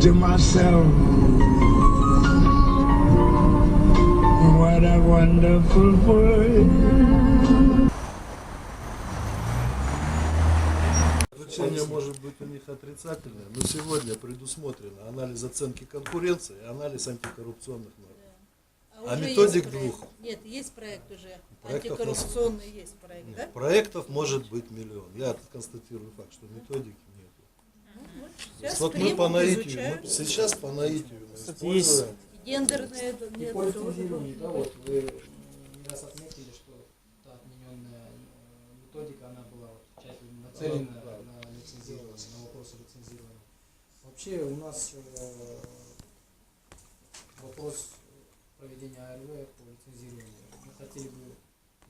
to myself, what a wonderful world. Заключение может быть у них отрицательное, но сегодня предусмотрено анализ оценки конкуренции и анализ антикоррупционных норм. А методик двух. Нет, есть проект уже. Проектов Антикоррупционный есть проект, нет, да? проектов может быть миллион. Я констатирую факт, что методики нет. Сейчас Вот мы примут, по наитию, изучают. мы сейчас по наитию мы Кстати, используем. Гендерные И нет, по тоже. лицензированию, да, вот вы не раз отметили, что та отмененная методика, она была вот тщательно нацелена на лицензирование, на вопросы лицензирования. Вообще у нас вопрос проведения АРВ по лицензированию. Мы хотели бы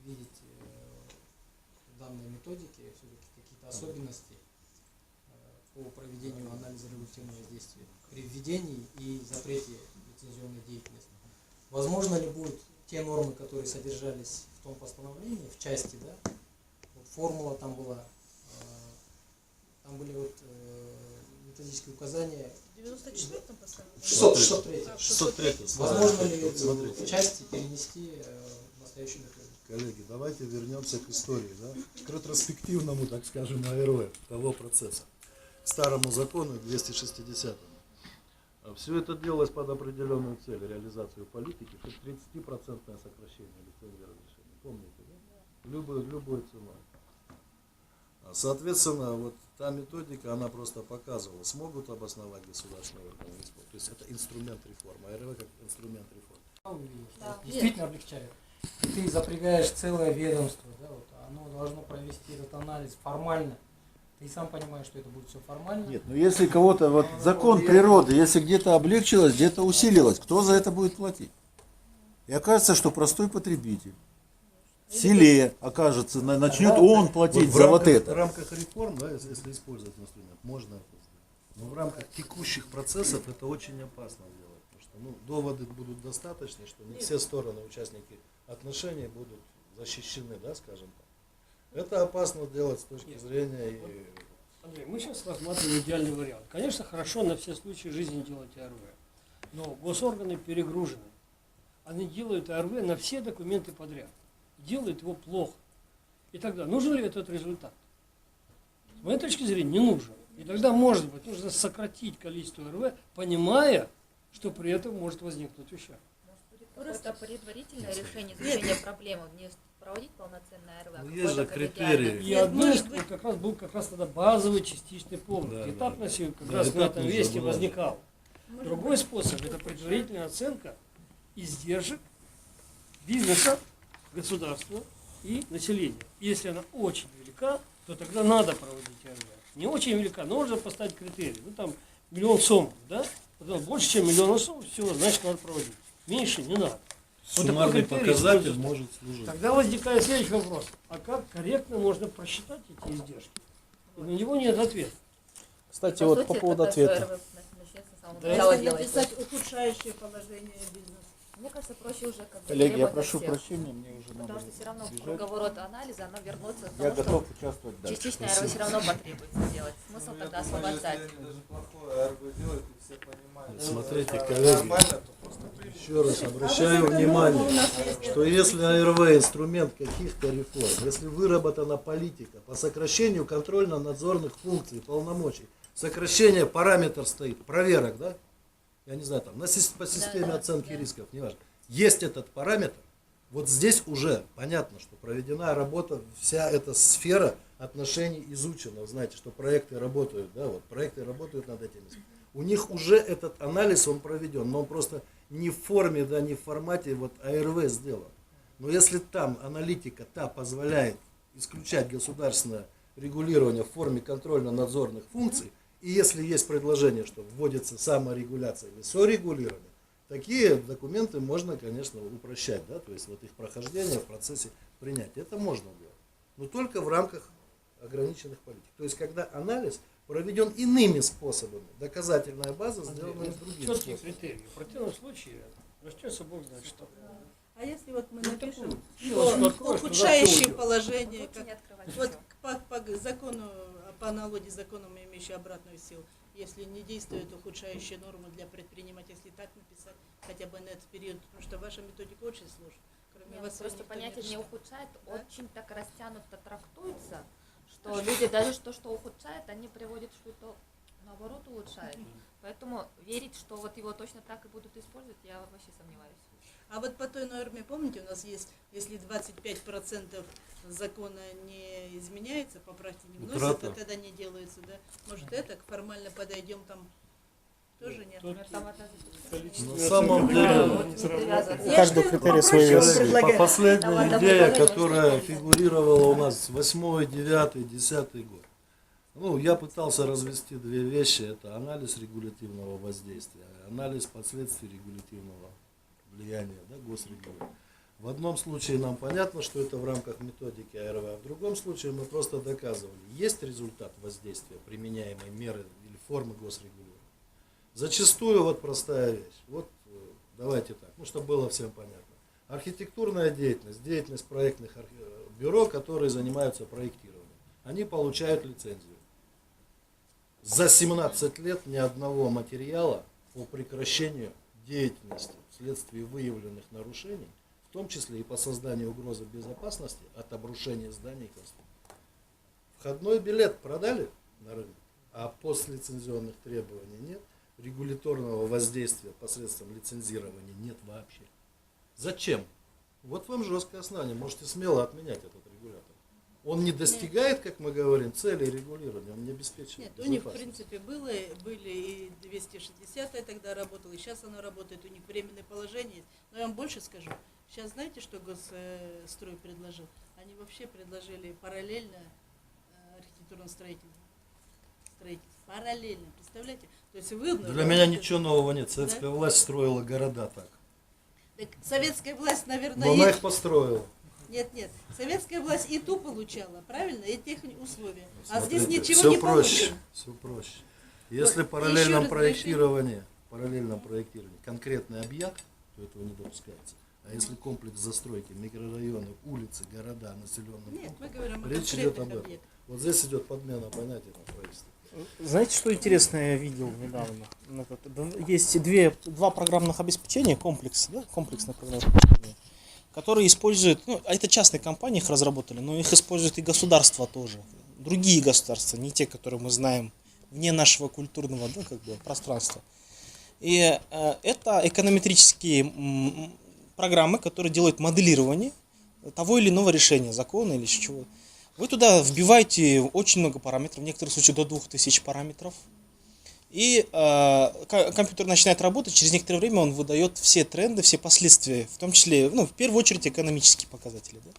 видеть в данной методике все-таки какие-то особенности по проведению анализа регулятивного воздействия при введении и запрете лицензионной деятельности. Возможно ли будут те нормы, которые содержались в том постановлении, в части, да, вот формула там была, там были вот методические указания. В 94-м постановлении? 603. 603. Возможно ли Смотрите. в части перенести настоящую методику? Коллеги, давайте вернемся к истории, да? К ретроспективному, так скажем, АРВ того процесса, к старому закону 260-му. Все это делалось под определенную цель, реализацию политики, 30% сокращение лицензии разрешений. Помните, да? Любой ценой. Соответственно, вот та методика, она просто показывала, смогут обосновать государственные органы. То есть это инструмент реформы, АРВ как инструмент реформы. Да. Действительно облегчает. И ты запрягаешь целое ведомство, да, вот, оно должно провести этот анализ формально. Ты сам понимаешь, что это будет все формально. Нет, ну если кого-то, вот закон природы, если где-то облегчилось, где-то усилилось, кто за это будет платить? И окажется, что простой потребитель в селе окажется, начнет он платить за вот В это. рамках реформ, да, если использовать инструмент, можно это сделать. Но в рамках текущих процессов это очень опасно делать. Потому что доводы будут достаточны, что не все стороны, участники отношений будут защищены, да, скажем так. Это опасно делать с точки зрения... Андрей, мы сейчас рассматриваем идеальный вариант. Конечно, хорошо на все случаи жизни делать АРВ, но госорганы перегружены. Они делают АРВ на все документы подряд. Делают его плохо. И тогда нужен ли этот результат? С моей точки зрения, не нужен. И тогда, может быть, нужно сократить количество АРВ, понимая, что при этом может возникнуть ущерб. Просто предварительное решение изучения проблемы, не проводить полноценное АРВ. Ну, есть же критерии. И одно из как раз был тогда базовый частичный повод. Да, Этапность да. как Да, раз на этап этом не весте забывать. возникал. Другой способ – это предварительная оценка издержек бизнеса, государства и населения. Если она очень велика, то тогда надо проводить АРВ. Не очень велика, но можно поставить критерий. Ну там 1 000 000 сомов, да? Потом больше, чем 1 000 000 сомов, все, значит надо проводить. Меньше не надо. Суммарный такой критерий показатель используется. может служить. Тогда возникает следующий вопрос. А как корректно можно просчитать эти издержки? И на него нет ответа. Кстати, вот по поводу ответа. Если написать ухудшающее положение бизнеса. Мне кажется, проще уже как бы Коллеги, я требовать от прошу всех. прощения, мне уже надо Потому что все равно в бежать. круговорот анализа оно вернется к Я тому, готов что участвовать дальше. частичное АРВ все равно потребуется делать. Смысл тогда освобождать. Смотрите, коллеги, еще раз обращаю внимание, что если АРВ инструмент каких-то реформ, если выработана политика по сокращению контрольно-надзорных функций, полномочий, сокращение параметр стоит, проверок, да? Я не знаю, там, по системе оценки рисков, неважно. Есть этот параметр, вот здесь уже понятно, что проведена работа, вся эта сфера отношений изучена. Знаете, что проекты работают, да, вот проекты работают над этим. У них уже этот анализ, он проведен, но он просто не в форме, да, не в формате вот АРВ сделан. Но если там аналитика та позволяет исключать государственное регулирование в форме контрольно-надзорных функций, и если есть предложение, что вводится саморегуляция или сорегулирование, такие документы можно, конечно, упрощать, да, то есть вот их прохождение в процессе принятия. Это можно делать, но только в рамках ограниченных политик. То есть когда анализ проведен иными способами, доказательная база сделана другими Четкие способами. критерии. В противном случае начнется Бог знает что. А если вот мы напишем, Ссылочку что откроешь, туда ухудшающее всё уйдет. положение, Лучше не как открывать вот всё. по закону об по аналогии с законом, имеющий обратную силу, если не действует ухудшающие нормы для предпринимателей, если так написать, хотя бы на этот период, потому что ваша методика очень сложная. Кроме Нет, вас просто никто не понятие не решает. ухудшает, Да? очень так растянуто трактуется, что люди даже то, что ухудшает, они приводят, что это наоборот улучшает. Поэтому верить, что вот его точно так и будут использовать, я вообще сомневаюсь. А вот по той норме, помните, у нас есть, если 25% закона не изменяется, поправки не вносят, то тогда не делается, да? Может, это формально подойдем там тоже нет? Тут Там это количество На самом деле, Я Каждый что, критерий свой попроще вес. по последней Давай, идее, давай, которая фигурировала у нас 8, 9, 10 год. Ну, я пытался развести две вещи. Это анализ регулятивного воздействия, анализ последствий регулятивного влияния, да, госрегулирования. В одном случае нам понятно, что это в рамках методики АРВ, а в другом случае мы просто доказывали, есть результат воздействия применяемой меры или формы госрегулирования. Зачастую вот простая вещь. Вот давайте так, ну чтобы было всем понятно. Архитектурная деятельность, деятельность проектных бюро, которые занимаются проектированием, они получают лицензию. За 17 лет ни одного материала по прекращению деятельности вследствие выявленных нарушений, в том числе и по созданию угрозы безопасности от обрушения зданий и конструкций. Входной билет продали на рынок, а постлицензионных требований нет, регуляторного воздействия посредством лицензирования нет вообще. Зачем? Вот вам жесткое основание, можете смело отменять этот регулятор. Он не достигает, как мы говорим, целей регулирования, он не обеспечивает Нет, у них в безопасность. принципе были и 260 тогда работало, и сейчас оно работает, у них временное положение есть. Но я вам больше скажу. Сейчас знаете, что Госстрой предложил? Они вообще предложили параллельно архитектурное строительство. Параллельно, представляете? То есть вы... Для меня ничего нового нет. Советская власть строила города так. Так советская власть, наверное, Но она их построила. Нет. Советская власть и ту получала, правильно? И тех условия. А Смотрите, здесь ничего все не проще, получено. все проще. Если Вот, в параллельном еще проектировании конкретный объект, то этого не допускается. А если комплекс застройки, микрорайоны, улицы, города, населенные Нет, пункты, мы говорим о речь идет об конкретных этом. объектах. Вот здесь идет подмена понятия на правительстве. Знаете, что интересное я видел недавно? Есть два программных обеспечения, комплекс, да, комплексное программное обеспечение, которые используют, ну, это частные компании их разработали, но их используют и государства тоже. Другие государства, не те, которые мы знаем, вне нашего культурного, да, как бы, пространства. И это эконометрические программы, которые делают моделирование того или иного решения, закона или чего. Вы туда вбиваете очень много параметров, в некоторых случаях до 2000 параметров. И компьютер начинает работать, через некоторое время он выдает все тренды, все последствия, в том числе, ну, в первую очередь, экономические показатели. Да?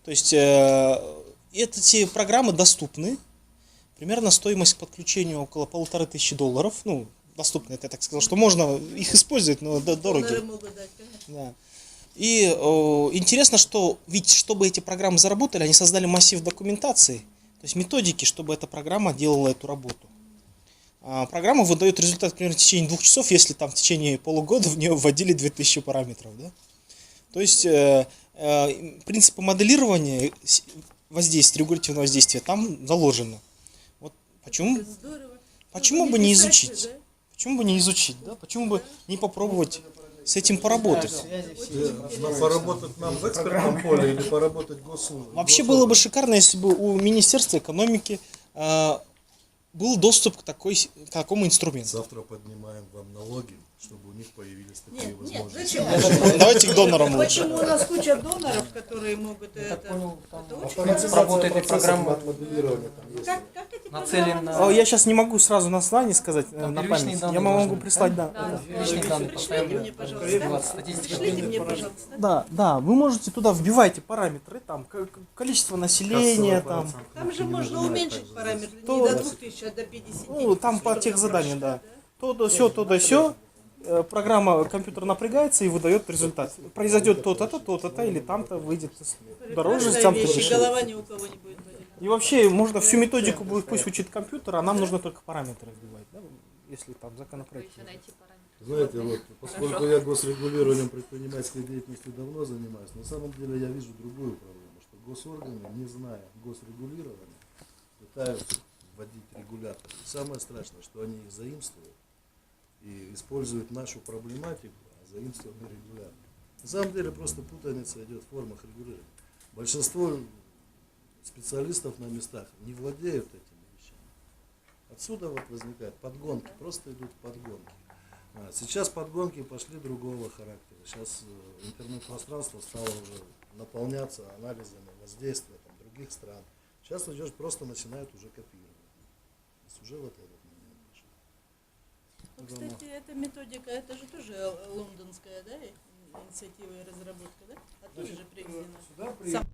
То есть эти программы доступны, примерно стоимость к подключению около $1500. Ну, доступны, это я так сказал, что можно их использовать, но дорого. Доноры могут дать, конечно. Да. И интересно, что ведь чтобы эти программы заработали, они создали массив документации, то есть методики, чтобы эта программа делала эту работу. Программа выдает результат примерно в течение 2 часов, если там в течение полугода в нее вводили 2000 параметров. Да? То есть принципы моделирования воздействия, регулятивного воздействия там заложено. Вот почему, Здорово. почему бы не изучить? Почему бы не изучить? Да? Почему бы не попробовать с этим поработать? Поработать нам в экспертном поле или поработать госслужбе? Вообще было бы шикарно, если бы у Министерства экономики был доступ к такому инструменту. Завтра поднимаем вам налоги, чтобы у них появились такие Нет, возможности. зачем? Давайте к донорам лучше. Почему у нас куча доноров, которые могут Я это... так понял, там это очень принцип хорошо. работы этой программы моделирования там есть. Как эти нацелен программы на... Я сейчас не могу сразу название сказать Там на первичные память. данные Я могу должны быть, прислать, да? да. Личные данные Пришлите мне, постоянно. пожалуйста. Статистика. Пришлите мне, пожалуйста. Да, вы можете туда вбивайте параметры, там количество населения, там, Там же можно уменьшить параметры не То- до 2000, а до 50. ну, там по тех заданиям, да. То да сё. Программа, компьютер напрягается и выдает результат. Произойдет то-то, то-то, или там-то выйдет дороже, Прекрасная там-то вещь, и дешевле. голова ни у кого не будет болеть. И вообще можно всю методику будет пусть учит компьютер, а нам нужно только параметры вбивать, да, если там законопроект. еще найти параметры. Знаете, вот, поскольку я госрегулированием предпринимательской деятельности давно занимаюсь, на самом деле я вижу другую проблему, что госорганы, не зная госрегулирования, пытаются вводить регуляторы. Самое страшное, что они их заимствуют и используют нашу проблематику, а заимствованный регулятор. На самом деле просто путаница идет в формах регулирования. Большинство специалистов на местах не владеют этими вещами. Отсюда вот возникают подгонки, просто идут подгонки. Сейчас подгонки пошли другого характера. Сейчас интернет-пространство стало уже наполняться анализами воздействия там, других стран. Сейчас идешь, просто начинают уже копировать. То есть уже вот этот момент пошел. Ну, кстати, эта методика, это же тоже лондонская, да, инициатива и разработка, да? Оттуда же привезена. Сюда приехали. Сам-